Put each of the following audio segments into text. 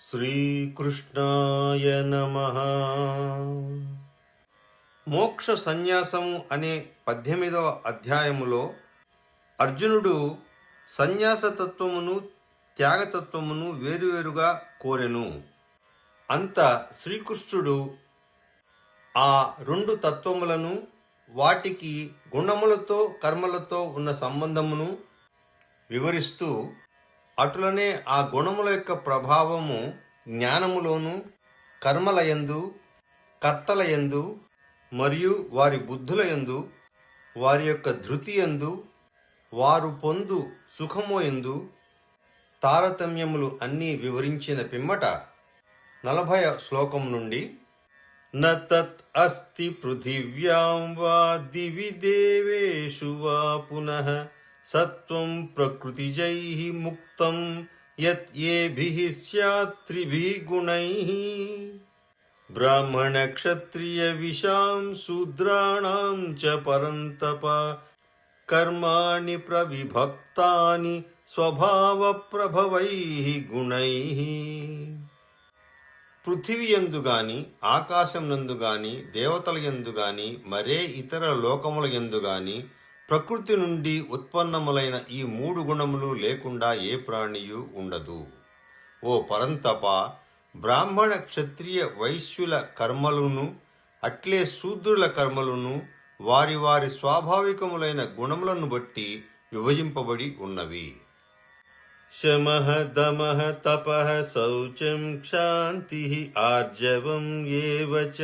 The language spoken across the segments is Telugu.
శ్రీకృష్ణాయ నమః. మోక్ష సన్యాసము అనే 18వ అధ్యాయములో అర్జునుడు సన్యాసతత్వమును త్యాగతత్వమును వేరువేరుగా కోరెను. అంత శ్రీకృష్ణుడు ఆ రెండు తత్వములను, వాటికి గుణములతో కర్మలతో ఉన్న సంబంధమును వివరిస్తూ, అటులనే ఆ గుణముల యొక్క ప్రభావము జ్ఞానములోను, కర్మలయందు, కర్తలయందు మరియు వారి బుద్ధులయందు, వారి యొక్క ధృతియందు, వారు పొందు సుఖముయందు తారతమ్యములు అన్నీ వివరించిన పిమ్మట 40వ శ్లోకం నుండి న తత్ అస్తి పృథివ్యాం వా దివి దేవేషు వా పునః సత్వం ప్రకృతిజైః ముక్తం యత్ ఏభిః స్యాత్ త్రిభిః గుణైః బ్రాహ్మణ క్షత్రియ విషాం శూద్రాణాం చ పరంతప కర్మాణి ప్రవిభక్తాని స్వభావ ప్రభవైః గుణైః. పృథివియందు గాని, ఆకాశమునందు గాని, దేవతల యందు గాని, మరే ఇతర లోకముల యందు గాని ప్రకృతి నుండి ఉత్పన్నములైన ఈ 3 గుణములు లేకుండా ఏ ప్రాణియు ఉండదు. ఓ పరంతప, బ్రాహ్మణ క్షత్రియ వైశ్యుల కర్మలును అట్లే శూద్రుల కర్మలును వారి వారి స్వాభావికములైన గుణములను బట్టి విభజింపబడి ఉన్నవి. శమః దమః తపః శౌచం క్షాంతిః ఆర్జవం ఏవ చ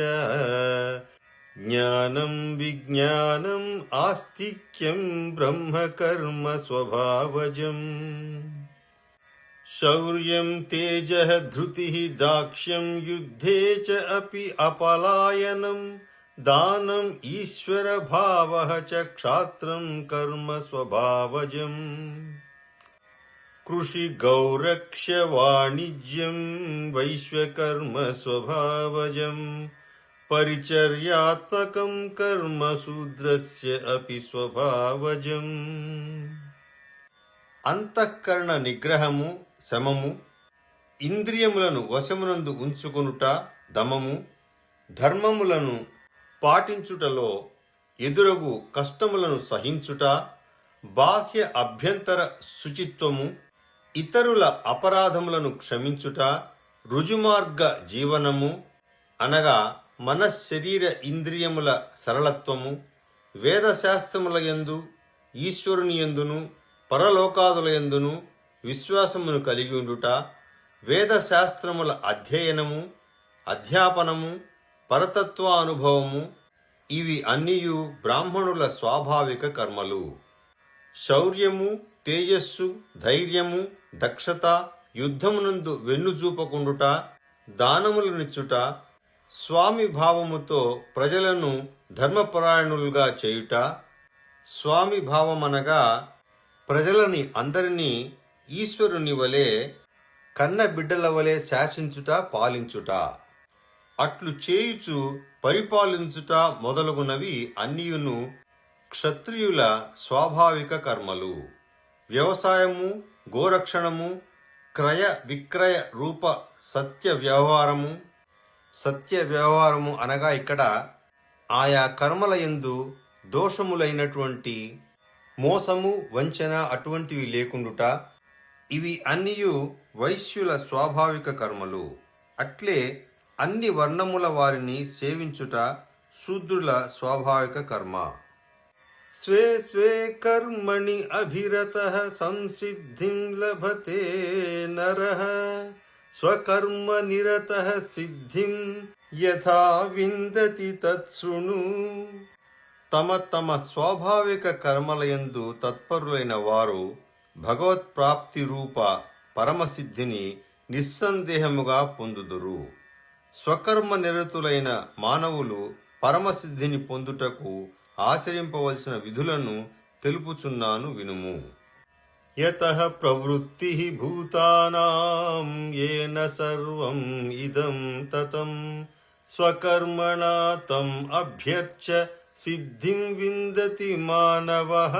జ్ఞానం విజ్ఞానం ఆస్తిక్యం బ్రహ్మకర్మ స్వభావజం. శౌర్యం తేజః ధృతిః దాక్ష్యం యుద్ధే చ అపి అపలాయనం దానం ఈశ్వర భావః చ క్షాత్రం కర్మ స్వభావజం. కృషి గౌరక్ష్య వాణిజ్యం వైశ్వకర్మ స్వభావజం. పరిచర్యాత్మకం కర్మ శూద్రస్య అపి స్వభావజం. అంతఃకరణ నిగ్రహము శమము, ఇంద్రియములను వశమునందు ఉంచుకొనుట దమము, ధర్మములను పాటించుటలో ఎదురగు కష్టములను సహించుట, బాహ్య అభ్యంతర శుచిత్వము, ఇతరుల అపరాధములను క్షమించుట, రుజుమార్గ జీవనము అనగా మనశ్శరీర ఇంద్రియముల సరళత్వము, వేదశాస్త్రములయందు ఈశ్వరుని యందును పరలోకాదులయందును విశ్వాసమును కలిగి ఉండుట, వేదశాస్త్రముల అధ్యయనము, అధ్యాపనము, పరతత్వానుభవము ఇవి అన్నియు బ్రాహ్మణుల స్వాభావిక కర్మలు. శౌర్యము, తేజస్సు, ధైర్యము, దక్షత, యుద్ధమునందు వెన్నుచూపకుండుట, దానములనిచ్చుట, స్వామి భావముతో ప్రజలను ధర్మపరాయణులుగా చేయుట. స్వామి భావమనగా ప్రజలని అందరినీ ఈశ్వరుని వలె కన్న బిడ్డల వలె శాసించుట, పాలించుట. అట్లు చేయుచు పరిపాలించుట మొదలగునవి అన్నియును క్షత్రియుల స్వాభావిక కర్మలు. వ్యవసాయము, గోరక్షణము, క్రయ విక్రయ రూప సత్య వ్యవహారము అనగా ఇక్కడ ఆయా కర్మల యందు దోషములైనటువంటి మోసము, వంచన అటువంటివి లేకుండుట. ఇవి అన్నియు వైశ్యుల స్వాభావిక కర్మలు. అట్లే అన్ని వర్ణముల వారిని సేవించుట శూద్రుల స్వాభావిక కర్మ. స్వే స్వే కర్మణి అభిరతః సంసిద్ధిం లభతే నరః స్వకర్మ నిరతః సిద్ధిం యథా విందతి తత్శృణు. తమ తమ స్వాభావిక కర్మలయందు తత్పరులైన వారు భగవత్ప్రాప్తి రూప పరమసిద్ధిని నిస్సందేహముగా పొందుదురు. స్వకర్మ నిరతులైన మానవులు పరమసిద్ధిని పొందుటకు ఆచరింపవలసిన విధులను తెలుపుచున్నాను వినుము. యతః ప్రవృత్తిః భూతానాం యేన సర్వం ఇదం తతం స్వకర్మణా తం అభ్యర్చ్య సిద్ధిం విందతి మానవః.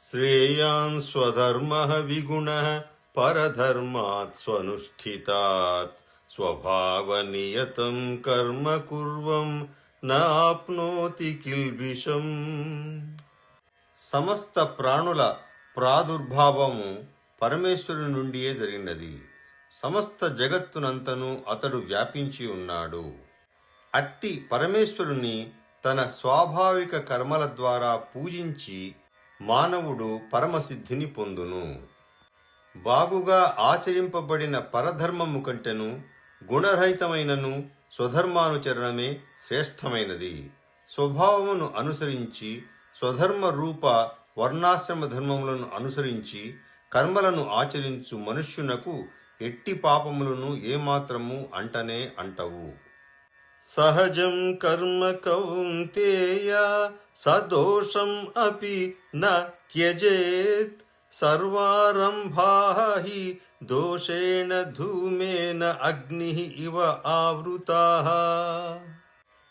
శ్రేయాన్ స్వధర్మః విగుణః పరధర్మాత్ స్వనుష్ఠితాత్ స్వభావనియతం కర్మ కుర్వం నాప్నోతి కిల్బిషం. సమస్త ప్రాణుల ప్రాదుర్భావము పరమేశ్వరుని నుండియే జరిగినది. సమస్త జగత్తునంతను అతడు వ్యాపించి ఉన్నాడు. అట్టి పరమేశ్వరుని తన స్వాభావిక కర్మల ద్వారా పూజించి మానవుడు పరమసిద్ధిని పొందును. బాగుగా ఆచరింపబడిన పరధర్మము కంటెను గుణరహితమైనను స్వధర్మానుచరణమే శ్రేష్టమైనది. స్వభావమును అనుసరించి స్వధర్మ రూప వర్ణాశ్రమ ధర్మములను అనుసరించి కర్మలను ఆచరించు మనుష్యునకు ఎట్టి పాపములను ఏమాత్రము అంటనే అంటవు. సహజం కర్మ కౌంతేయ సదోషం అపి న త్యజేత్ సర్వారంభాః హి దోషేణ ధూమేన అగ్నిః ఇవ ఆవృతాః.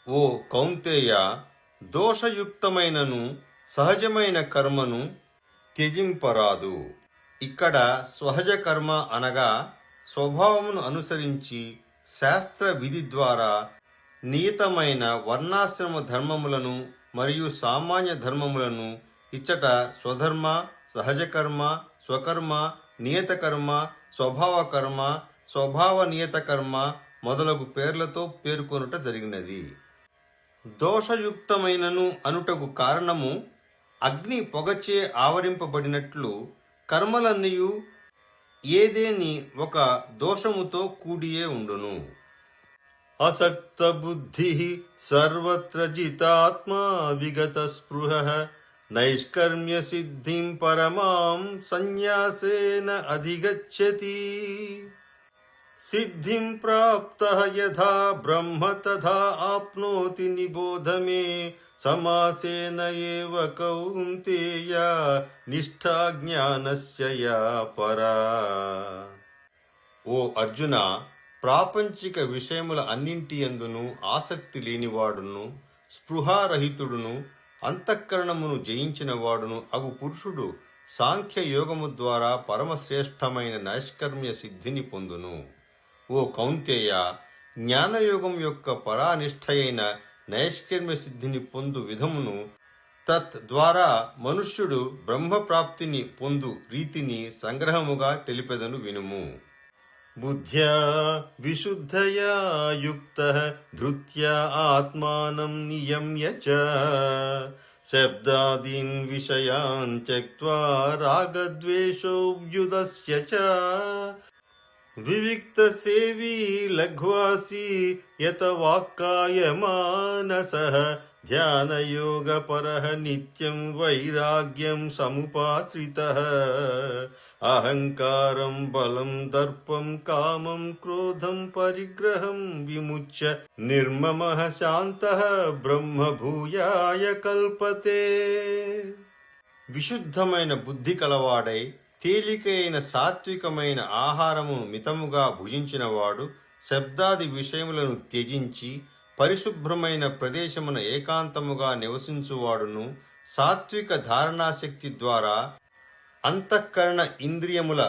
ఓ కౌంతేయ, దోషయుక్తమైనను సహజమైన కర్మను త్యజింపరాదు. ఇక్కడ స్వహజ కర్మ అనగా స్వభావమును అనుసరించి శాస్త్ర విధి ద్వారా నియతమైన వర్ణాశ్రమ ధర్మములను మరియు సామాన్య ధర్మములను ఇచ్చట స్వధర్మ, సహజ కర్మ, స్వకర్మ, నియత కర్మ, స్వభావ కర్మ, స్వభావ నియత కర్మ మొదలగు పేర్లతో పేర్కొనుట జరిగినది. దోషయుక్తమైనను అనుటకు కారణము అగ్ని పొగచే ఆవరింపబడినట్లు కర్మలన్నీయు ఏదేని ఒక దోషముతో కూడియే ఉండును. అసక్త బుద్ధి సర్వత్ర జితాత్మా విగత స్పృహ నైష్కర్మ్య సిద్ధిం పరమాం సన్యాసేన అధిగచ్చతి. సిద్ధిం ప్రాప్తః యథా బ్రహ్మ తథా ఆప్నోతి నిబోధ మే సమాసేన ఏవ కౌంతేయ నిష్ఠా జ్ఞానస్య యా పరా. ఓ అర్జున, ప్రాపంచిక విషయముల అన్నింటి యందును ఆసక్తి లేనివాడును, స్పృహారహితుడును, అంతఃకరణమును జయించిన వాడును అగు పురుషుడు సాంఖ్య యోగము ద్వారా పరమశ్రేష్టమైన నైష్కర్మ్య సిద్ధిని పొందును. ఓ కౌంతేయ, జ్ఞానయోగం యొక్క పరానిష్టయైన నైష్కర్మ్య సిద్ధిని పొందు విధమును, తత్ ద్వారా మనుష్యుడు బ్రహ్మప్రాప్తిని పొందు రీతిని సంగ్రహముగా తెలిపెదను వినుము. బుద్ధ్యా విశుద్ధయా యుక్తః ధృత్యా ఆత్మానం నియమ్య చ శబ్దాదీన్ విషయాన్ త్యక్త్వా రాగద్వేషోవ్యుదస్య చ వివిక్త సేవీ లఘ్వాసి యత వాక్కాయమానసః ధ్యానయోగపరః నిత్యం వైరాగ్యం సముపాశ్రితః అహంకారం బలం దర్పం కామం క్రోధం పరిగ్రహం విముచ్య నిర్మమః శాంతః బ్రహ్మభూయాయ కల్పతే. విశుద్ధమైన బుద్ధి కలవాడై తేలికైన సాత్వికమైన ఆహారము మితముగా భుజించినవాడు శబ్దాది విషయములను త్యజించి పరిశుభ్రమైన ప్రదేశమున ఏకాంతముగా నివసించువాడును సాత్విక ధారణాశక్తి ద్వారా అంతఃకరణ ఇంద్రియముల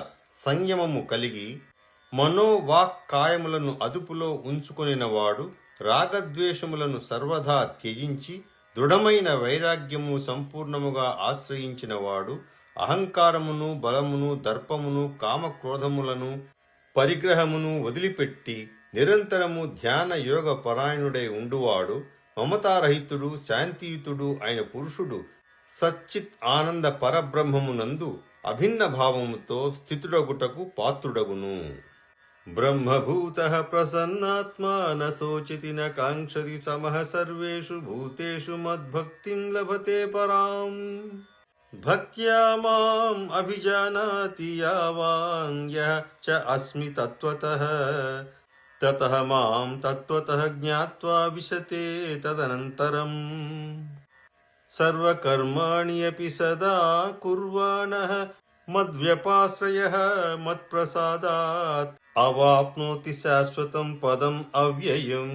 సంయమము కలిగి మనోవాక్కాయములను అదుపులో ఉంచుకొనినవాడు రాగద్వేషములను సర్వదా త్యజించి దృఢమైన వైరాగ్యము సంపూర్ణముగా ఆశ్రయించినవాడు అహంకారమును బలమును దర్పమును కామక్రోధములను పరిగ్రహమును వదిలిపెట్టి నిరంతరము ధ్యాన యోగ పరాయణుడై ఉండువాడు మమతారహితుడు శాంతియుతుడు అయిన పురుషుడు సచ్చిత్ ఆనంద పరబ్రహ్మమునందు అభిన్న భావముతో స్థితుడగుటకు పాత్రుడగును. బ్రహ్మభూతః ప్రసన్నాత్మా న శోచతి న కాంక్షతి సమః సర్వేషు భూతేషు మద్భక్తిం లభతే పరాం. భక్త్యా మాం అభిజానాతి యావాన్ యః చ అస్మి తత్వతః తతః మాం తత్వతః జ్ఞాత్వా విశతే తదనంతరం. సర్వకర్మాణి అపి సదా కుర్వాణః మద్వ్యపాశ్రయః మత్ప్రసాదాత్ అవాప్నోతి శాశ్వతం పదం అవ్యయం.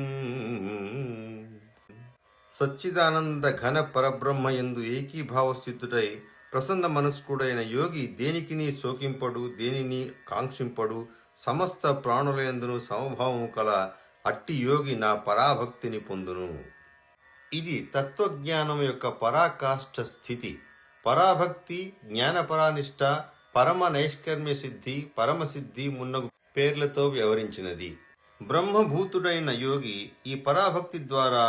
సచ్చిదానంద ఘన పరబ్రహ్మయందు ఏకీభావస్థితుడై ప్రసన్న మనస్కుడైన యోగి దేనికిని శోకింపడు, దేనిని కాంక్షింపడు, సమస్త ప్రాణులయందును సమభావము కల అట్టి యోగి నా పరాభక్తిని పొందును. ఇది తత్వజ్ఞానం యొక్క పరాకాష్ఠ స్థితి. పరాభక్తి, జ్ఞానపరానిష్ట, పరమ నైష్కర్మ్య సిద్ధి, పరమసిద్ధి మున్నగు పేర్లతో వ్యవహరించినది. బ్రహ్మభూతుడైన యోగి ఈ పరాభక్తి ద్వారా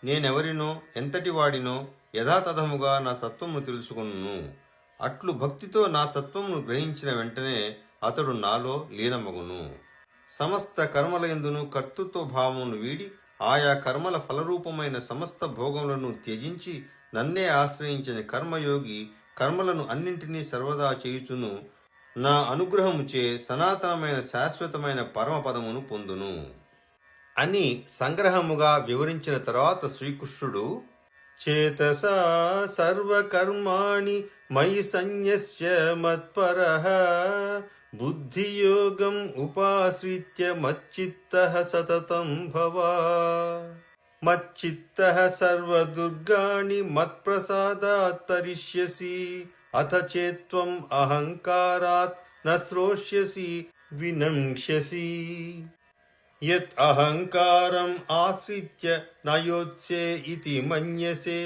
నేనెవరినో, ఎంతటి వాడినో యథాతథముగా నా తత్వమును తెలుసుకును. అట్లు భక్తితో నా తత్వమును గ్రహించిన వెంటనే అతడు నాలో లీనమగును. సమస్త కర్మలయందును కర్తృత్వ భావమును వీడి ఆయా కర్మల ఫలరూపమైన సమస్త భోగములను త్యజించి నన్నే ఆశ్రయించిన కర్మయోగి కర్మలను అన్నింటినీ సర్వదా చేయుచును నా అనుగ్రహముచే సనాతనమైన శాశ్వతమైన పరమపదమును పొందును అని సంగ్రహముగా వివరించిన తర్వాత శ్రీకృష్ణుడు చేతసా సర్వకర్మాణి మయి సన్యస్య మత్పరః బుద్ధియోగం ఉపాశ్రిత్య మచ్చిత్తః సతతం భవ మచ్చిత్తః సర్వదుర్గాణి మత్ప్రసాదాత్ తరిష్యసి అథ చేత్వం అహంకారాత్ న శ్రోష్యసి వినంక్ష్యసి యత్ అహంకారం ఆశ్రిత్య నయోత్సే ఇతి మన్యసే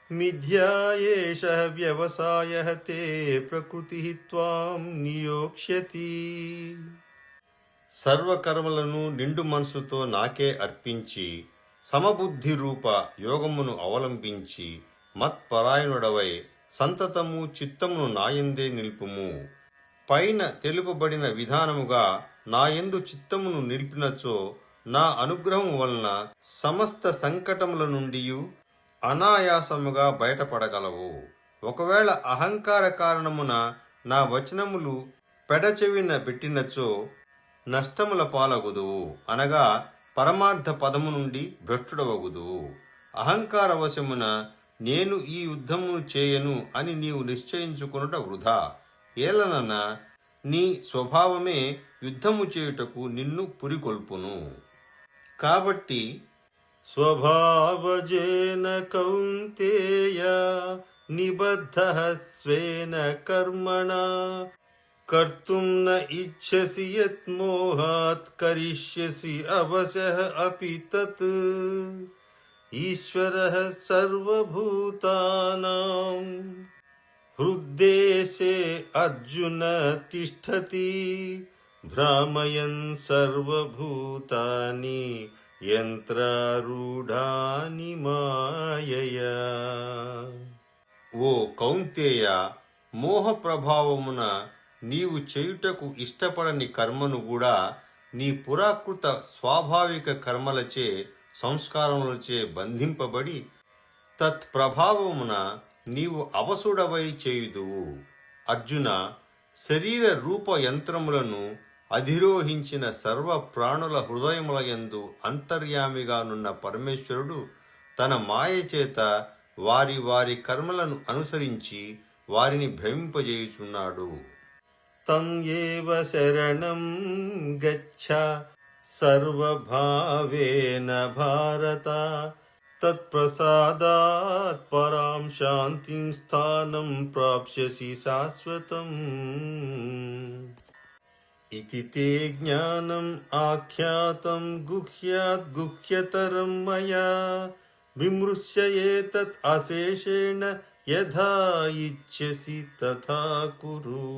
మిథ్యా ఏషః వ్యవసాయః తే ప్రకృతి త్వాం నియోక్ష్యతి. సర్వకర్మలను నిండు మనసుతో నాకే అర్పించి సమబుద్ధి రూప యోగమును అవలంబించి మత్పరాయణుడవై సంతతము చిత్తమును నాయందే నిల్పుము. పైన తెలుపబడిన విధానముగా నాయందు చిత్తమును నిలిపినచో నా అనుగ్రహము వలన సమస్త సంకటముల నుండి అనాయాసముగా బయటపడగలవు. ఒకవేళ అహంకార కారణమున నా వచనములు పెడచెవిన పెట్టినచో నష్టముల పాలగుదువు, అనగా పరమార్థ పదము నుండి భ్రష్టుడవగుదువు. అహంకార వశమున నేను ఈ యుద్ధమును చేయను అని నీవు నిశ్చయించుకొనుట వృధా. ఏలనన నీ స్వభావమే యుద్ధము చేయుటకు నిన్ను పురికొల్పును. కాబట్టి స్వభావజేన కౌంతేయ నిబద్ధః స్వేన కర్మణా కర్తుం న ఇచ్ఛసి యత్ మోహాత్ కరిష్యసి అవశః అపి తత్. ఈశ్వరః సర్వభూతానాం హృద్దేశే అర్జున తిష్ఠతి భ్రామయన్ సర్వభూతాని యంత్రారూఢాని మాయయా. ఓ కౌంతేయ, మోహ ప్రభావమున నీవు చేయుటకు ఇష్టపడని కర్మను కూడా నీ పురాకృత స్వాభావిక కర్మలచే సంస్కారములచే బంధింపబడి తత్ప్రభావమున నీవు అవసుడవై చేయుదువు. అర్జున, శరీర రూప యంత్రములను అధిరోహించిన సర్వ ప్రాణుల హృదయములయందు అంతర్యామిగానున్న పరమేశ్వరుడు తన మాయ చేత వారి వారి కర్మలను అనుసరించి వారిని భ్రమింపజేయుచున్నాడు. తం ఏవ శరణం గచ్చ సర్వభావేన భారత తత్ప్రసాదాత్ పరాం శాంతిం స్థానం ప్రాప్స్యసి శాశ్వతం. ఇతి తే జ్ఞానం ఆఖ్యాతం గుహ్యాత్ గుహ్యతరం మయా విమృశ్య ఏతత్ అశేషేణ యథా ఇచ్ఛసి తథా కురు.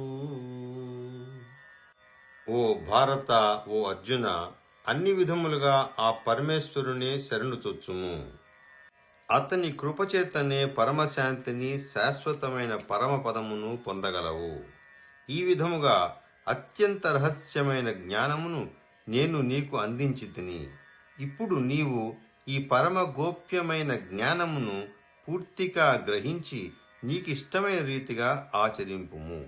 ఓ భారత, ఓ అర్జున, అన్ని విధములుగా ఆ పరమేశ్వరునే శరణు చొచ్చుము. అతని కృపచేతనే పరమశాంతిని, శాశ్వతమైన పరమపదమును పొందగలవు. ఈ విధముగా అత్యంత రహస్యమైన జ్ఞానమును నేను నీకు అందించితిని. ఇప్పుడు నీవు ఈ పరమ గోప్యమైన జ్ఞానమును పూర్తిగా గ్రహించి నీకిష్టమైన రీతిగా ఆచరింపుము.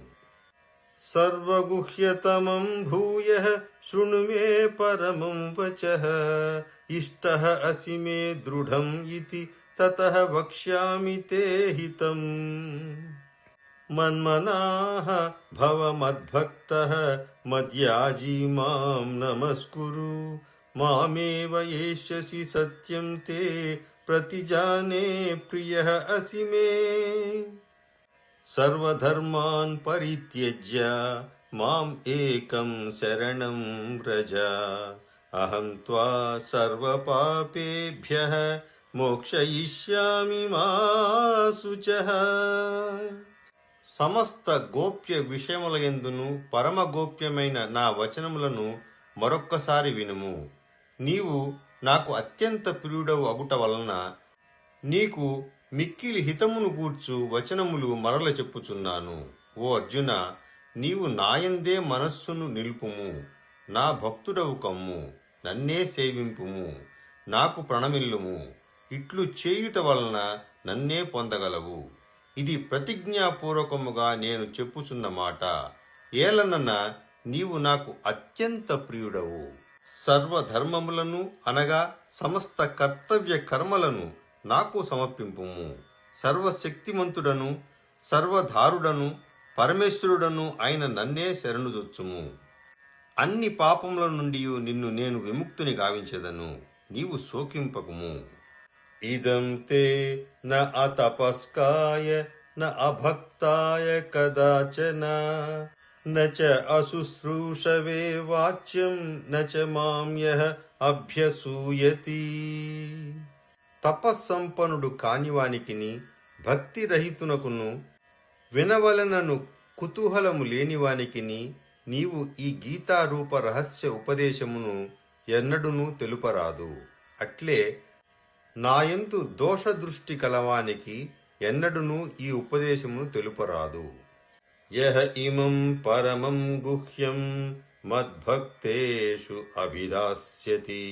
సర్వగుహ్యతమం భూయః శృణు మే పరమం వచః ఇష్టః అసి మే దృఢం ఇతి తతః వక్ష్యామి తే హితం. మన్మనాః భవ మద్భక్తః మద్యాజీ మాం నమస్కురు మామేవ యేష్యసి సత్యం తే ప్రతిజానే ప్రియః అసి మే. సర్వధర్మాన్ పరిత్యజ్య మాం ఏకం శరణం వ్రజ అహం త్వా సర్వపాపేభ్యః మోక్షయిష్యామి మా శుచః. సమస్త గోప్య విషయములయందును పరమ గోప్యమైన నా వచనములను మరొక్కసారి వినుము. నీవు నాకు అత్యంత ప్రియుడవు అగుట వలన నీకు మిక్కిలి హితమును గూర్చు వచనములు మరల చెప్పుచున్నాను. ఓ అర్జున, నీవు నాయందే మనస్సును నిలుపుము, నా భక్తుడవు కమ్ము, నన్నే సేవింపుము, నాకు ప్రణమిల్లుము. ఇట్లు చేయుట వలన నన్నే పొందగలవు. ఇది ప్రతిజ్ఞాపూర్వకముగా నేను చెప్పుచున్న మాట. ఏలనన్న నీవు నాకు అత్యంత ప్రియుడవు. సర్వధర్మములను అనగా సమస్త కర్తవ్య కర్మలను నాకు సమర్పింపుము. సర్వశక్తిమంతుడను సర్వధారుడను పరమేశ్వరుడను అయిన నన్నే శరణుజొచ్చుము. అన్ని పాపముల నుండి నిన్ను నేను విముక్తిని గావించెదను. నీవు శోకింపకుము. ఇదం తే న అతపస్కాయ న అభక్తాయ కదాచన న చ అశుశ్రూషవే వాచ్యం న చ మాం యః అభ్యసూయతి. తపస్సంపన్నుడు కానివానికిని భక్తిరహితునకును వినవలనను కుతూహలము లేనివానికిని నీవు ఈ గీతారూప రహస్య ఉపదేశమును ఎన్నడునూ తెలుపరాదు. అట్లే నాయందు దోషదృష్టి కలవానికి ఎన్నడునూ ఈ ఉపదేశమును తెలుపరాదు. యః ఇమం పరమం గుహ్యం మద్భక్తేషు అభిదాస్యతి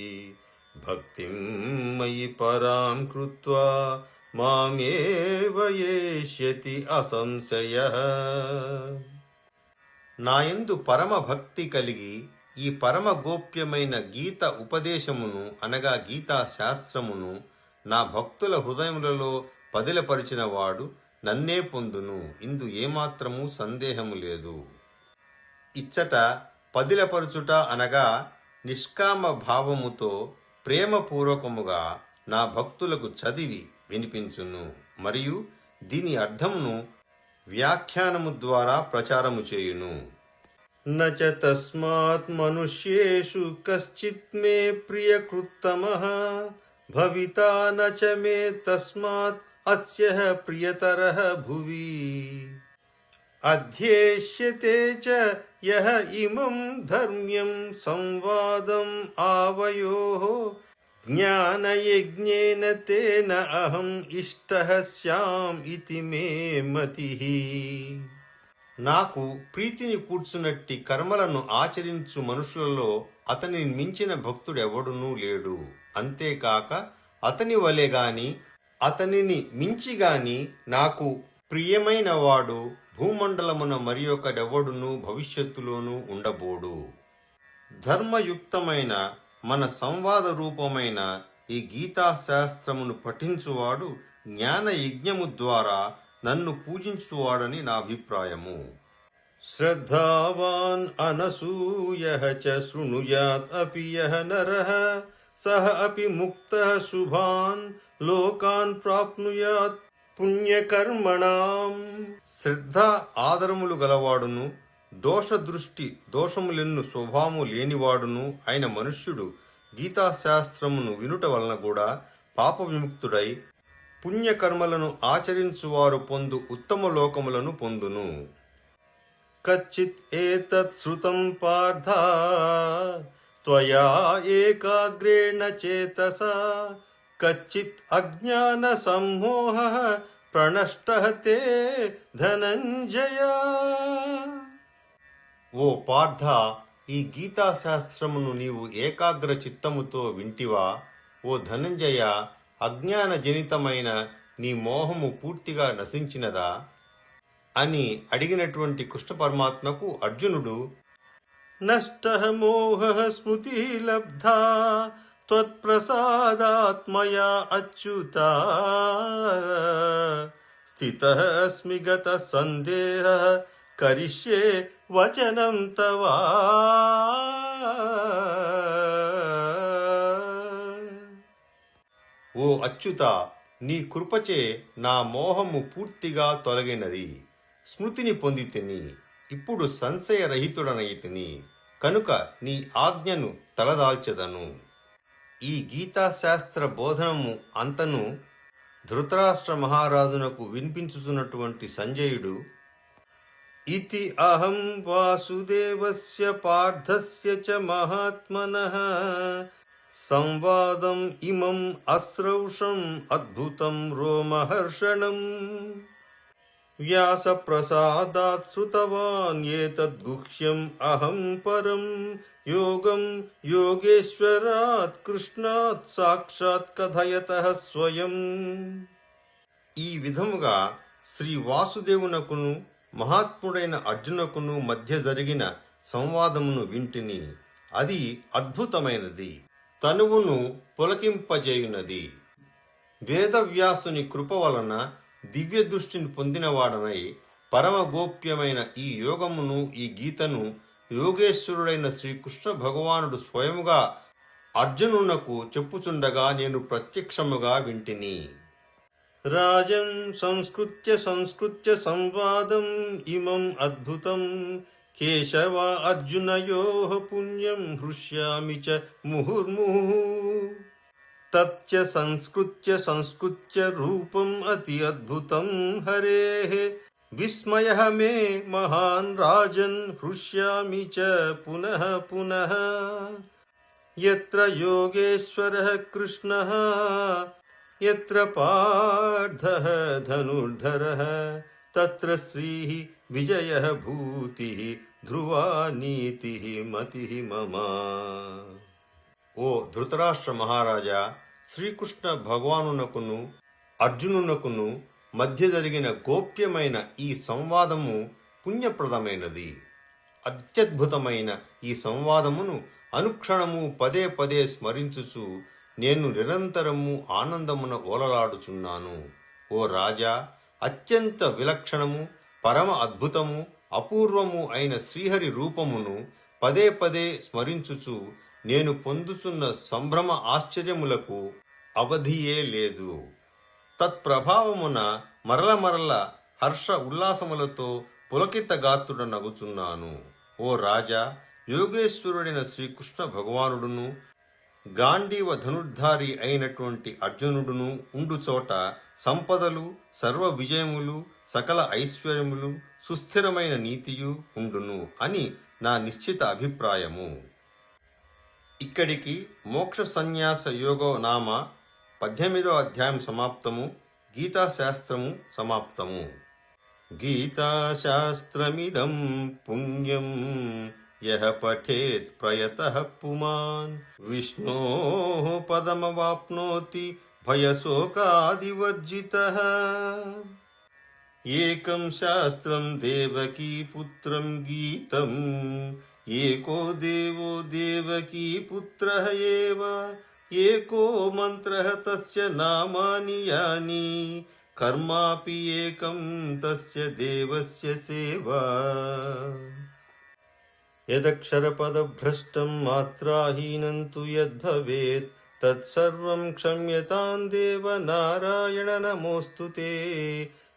భక్తిం మయి పరాం కృత్వా మామేవ యేష్యతి అసంశయః. నాయందు పరమ భక్తి కలిగి ఈ పరమ గోప్యమైన గీత ఉపదేశమును అనగా గీతా శాస్త్రమును నా భక్తుల హృదయములలో పదిలపరిచిన వాడు నన్నే పొందును. ఇందు ఏమాత్రము సందేహము లేదు. ఇచ్చట పదిలపరుచుట అనగా నిష్కామ భావముతో ప్రేమపూర్వకముగా నా భక్తులకు చదివి వినిపించును. మరియు దీని అర్థమును వ్యాఖ్యానము ద్వారా ప్రచారము చేయును. న చ తస్మాత్ మనుష్యేషు కశ్చిత్ మే ప్రియకృత్తమః భవితా న చ మే తస్మాత్ అస్యః ప్రియతరః భువి అధ్యేష్యతే చ యః ఇమం ధర్మ్యం సంవాదం ఆవయోః జ్ఞానయజ్ఞేన తేన అహం ఇష్టః స్యామ్ ఇతి మే మతిః. నాకు ప్రీతిని కూర్చున్నట్టి కర్మలను ఆచరించు మనుషులలో అతనిని మించిన భక్తుడెవడునూ లేడు. అంతేకాక అతని వలె గాని అతనిని మించిగాని నాకు ప్రియమైన వాడు భూమండలమున మరి ఒకడెవడునూ భవిష్యత్తులోనూ ఉండబోడు. ధర్మయుక్తమైన మన సంవాద రూపమైన ఈ గీతాశాస్త్రమును పఠించువాడు జ్ఞాన యజ్ఞము ద్వారా నన్ను పూజించువాడని నా అభిప్రాయము. శ్రద్ధావాన్ అనసూయః చ శృణుయాత్ అపి యః నరః సహ అపి ముక్తః శుభాన్ లోకాన్ ప్రాప్నుయాత్ పుణ్యకర్మణాం. శ్రద్ధ ఆదరములు గలవాడును దోషములెన్ను స్వభావము లేనివాడును అయిన మనుష్యుడు గీతాశాస్త్రమును వినుట వలన కూడా పాప విముక్తుడై పుణ్యకర్మలను ఆచరించువారు పొందు ఉత్తమ లోకములను పొందును. కచ్చిత్ ఏతత్ శ్రుతం పార్థ త్వయా ఏకాగ్రేణ చేతసా కచ్చిత్ అజ్ఞాన సమ్మోహః ప్రణష్టః తే ధనంజయ. ఓ పార్థ, ఈ గీతాశాస్త్రమును నీవు ఏకాగ్ర చిత్తముతో వింటివా? ఓ ధనంజయ, అజ్ఞాన జనితమైన నీ మోహము పూర్తిగా నశించినదా అని అడిగినటువంటి కృష్ణ పరమాత్మకు అర్జునుడు, నష్టః మోహః స్మృతి లబ్ధా త్వత్ప్రసాదాత్మయా అచ్యుతా స్థితః అస్మి గతః సందేహః కరిష్యే వచనం తవా. ఓ అచ్యుత, నీ కృపచే నా మోహము పూర్తిగా తొలగినది. స్మృతిని పొందితిని, ఇప్పుడు సంశయరహితుడనైతిని, కనుక నీ ఆజ్ఞను తలదాల్చెదను. ఈ గీతాశాస్త్ర బోధనము అంతను ధృతరాష్ట్ర మహారాజునకు వినిపించుతున్నటువంటి సంజయుడు, ఇతి అహం వాసుదేవస్య పార్థస్య చ మహాత్మనః సంవాదం ఇమం అశ్రౌషం అద్భుతం రోమహర్షణం వ్యాసప్రసాదాత్ శ్రుతవాన్ ఏతద్గుహ్యం అహం పరం యోగం యోగేశ్వరాత్ కృష్ణాత్ సాక్షాత్ కథయతః స్వయం. ఈ విధముగా శ్రీ వాసుదేవునకును మహాత్ముడైన అర్జునకును మధ్య జరిగిన సంవాదమును వింటిని. అది అద్భుతమైనది, తనువును పులకింపజేయునది. వేదవ్యాసుని కృప వలన దివ్య దృష్టిని పొందినవాడనై పరమ గోప్యమైన ఈ యోగమును, ఈ గీతను యోగేశ్వరుడైన శ్రీకృష్ణ భగవానుడు స్వయముగా అర్జునునకు చెప్పుచుండగా నేను ప్రత్యక్షముగా వింటిని. రాజం సంస్కృత్య సంవాదం ఇమం అద్భుతం కేశవ అర్జునయోః పుణ్యం హృష్యామి చ ముహుర్ముహు తచ్చ సంస్కృత్య రూపం అతి అద్భుతం హరేః విస్మయః మే మహాన్ రాజన్ హృష్యామి చ పునః పునః యత్ర యోగేశ్వరః కృష్ణః యత్ర పార్థః ధనుర్ధరః తత్ర శ్రీః విజయః భూతిః ధ్రువా నీతిః మతిః మమ. ఓ ధృతరాష్ట్ర మహారాజా, శ్రీకృష్ణ భగవానునకును అర్జునునకును మధ్య జరిగిన గోప్యమైన ఈ సంవాదము పుణ్యప్రదమైనది. అత్యద్భుతమైన ఈ సంవాదమును అనుక్షణము పదే పదే స్మరించుచు నేను నిరంతరము ఆనందమున ఓలలాడుచున్నాను. ఓ రాజా, అత్యంత విలక్షణము, పరమ అద్భుతము, అపూర్వము అయిన శ్రీహరి రూపమును పదే పదే స్మరించుచు నేను పొందుచున్న సంభ్రమ ఆశ్చర్యములకు అవధియే లేదు. తత్ప్రభావమున మరల హర్ష ఉల్లాసములతో పులకితగాత్రుడ నగుచున్నాను. ఓ రాజా, యోగేశ్వరుడైన శ్రీకృష్ణ భగవానుడును గాంధీవ ధనుర్ధారి అయినటువంటి అర్జునుడును ఉండు చోట సంపదలు, సర్వ విజయములు, సకల ఐశ్వర్యములు, సుస్థిరమైన నీతియు ఉండును అని నా నిశ్చిత అభిప్రాయము. ఇక్కడికి మోక్ష సన్యాస యోగో నామ 18వ అధ్యాయం సమాప్తము. గీతాశాస్త్రము సమాప్తము. గీతాశాస్త్రమిదం పుణ్యం యః పఠేత్ ప్రయతః పుమాన్ విష్ణోః పదమవాప్నోతి భయశోకాదివర్జితః. ఏకం శాస్త్రం దేవకీ పుత్రం గీతం ఏకో దేవో దేవకీ పుత్రః ఏవ ఏకో మంత్రః తస్య నామాని యాని కర్మాపి ఏకం తస్య దేవస్య సేవా. యదక్షరపదభ్రష్టం మాత్రాహీనం తు యద్భవేత్ తత్సర్వం క్షమ్యతాం దేవ నారాయణ నమోస్తుతే.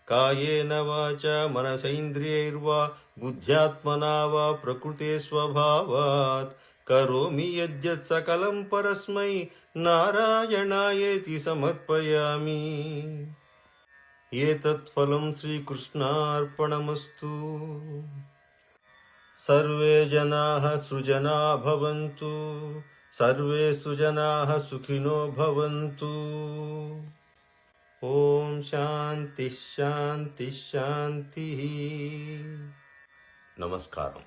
కాయేన వాచా మనసైంద్రియైర్వా బుద్ధ్యాత్మనా వా ప్రకృతే స్వభావాత్ కరోమి యద్యత్ సకలం పరస్మై నారాయణాయేతి సమర్పయామి. ఏతత్ ఫలం శ్రీకృష్ణార్పణమస్తు. సర్వే జనాః సృజనా భవంతు, సర్వే సుజనాః సుఖినో భవంతు. ఓం శాంతి శాంతి శాంతి. నమస్కారం.